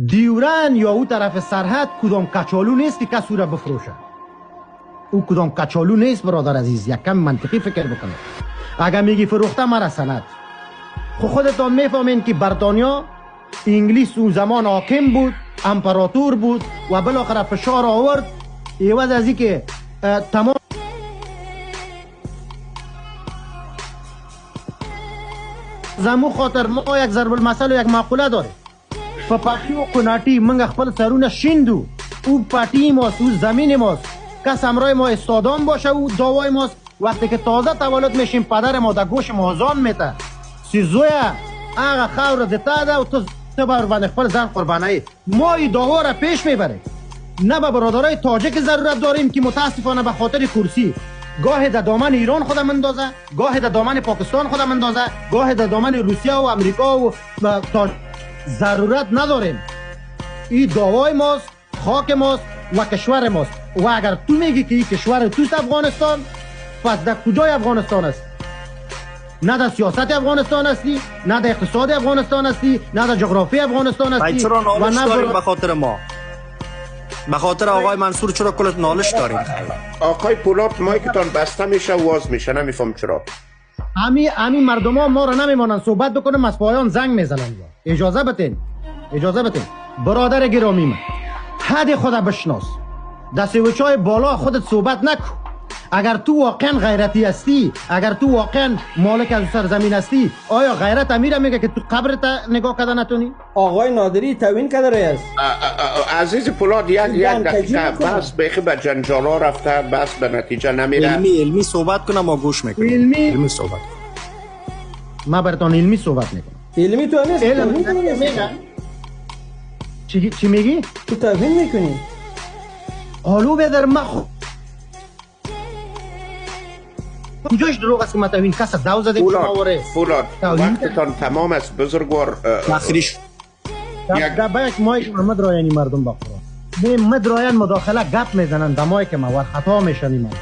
دیورن یا او طرف سرحد کدام کچالو نیست که کسی را بفروشه. او کدام کچالو نیست برادر عزیز. یک کم منطقی فکر بکنه. اگر میگی فروخته مرا سند، خودتان میفهمین که بریتانیا انگلیس اون زمان حاکم بود، امپراتور بود و بالاخره فشار آورد عوض از اینکه تمام زمو خاطر ما یک ضرب المثل و یک مقوله داریم. په پاټي او کناټي موږ خپل سرونه شیندو. او پاټي ماست، او زمین ماست. کس همراه ما استادان باشه او داوای ماست. وقتی که تازه تولد میشیم پدر ما در گوش ما آزان میته سی زویا هغه خاور دته ده و تو بر باندې خپل ځان قرباني. ما این داوا را پیش میبریم. نه به برادرای تاجک ضرورت داریم که متاسفانه به خاطر کرسی گاه در دامن ایران خودم اندازه، گاه در دامن پاکستان خودم اندازه، گاه در دامن روسیه و امریکا و ضرورت نداریم. این داوای ماست، خاک ماست و کشور ماست. و اگر تو میگی که این کشور توست افغانستان، پس در کجای افغانستان است؟ نه در سیاست افغانستان هستی، نه در اقتصاد افغانستان هستی، نه در جغرافی افغانستان هستی. چرا نالش داریم به خاطر ما؟ به خاطر آقای منصور چرا کلت نالش داریم؟ آقای پولاد مایکتان بسته میشه و واز میشه، نمیفهم چرا. همین مردم ها ما را نمیمانند صحبت بکنم، از پایان زنگ میزنن. اجازه بتین، اجازه بتین. برادر گرامی من، حد خود بشناس. در سویچای بالا خودت صحبت نکن. اگر تو واقعا غیرتی هستی، اگر تو واقعا مالک از سرزمین هستی، آیا غیرت امیر میگه که تو قبرت نگاه کردن نتونی؟ آقای نادری توین کرده رئیس. عزیز پولاد یک دقیقه بس بیخی به جنجالا رفته، بس به نتیجه نمیره. علمی صحبت کنم ما گوش میکنم. علمی صحبت کنم. ما براتون علمی صحبت میکنم. علمی تو نیست. چی میگی؟ تو توین میکنی. حالو بدر ما کجاش دروغ است که متوین کس داو زده که شما وره؟ فولاد وقتتان تمام است بزرگوار. تخریش در بایک مایک محمد رایانی مردم بخورا. محمد رایان مداخله گپ میزنن در مایک ما و خطا میشن این مردم.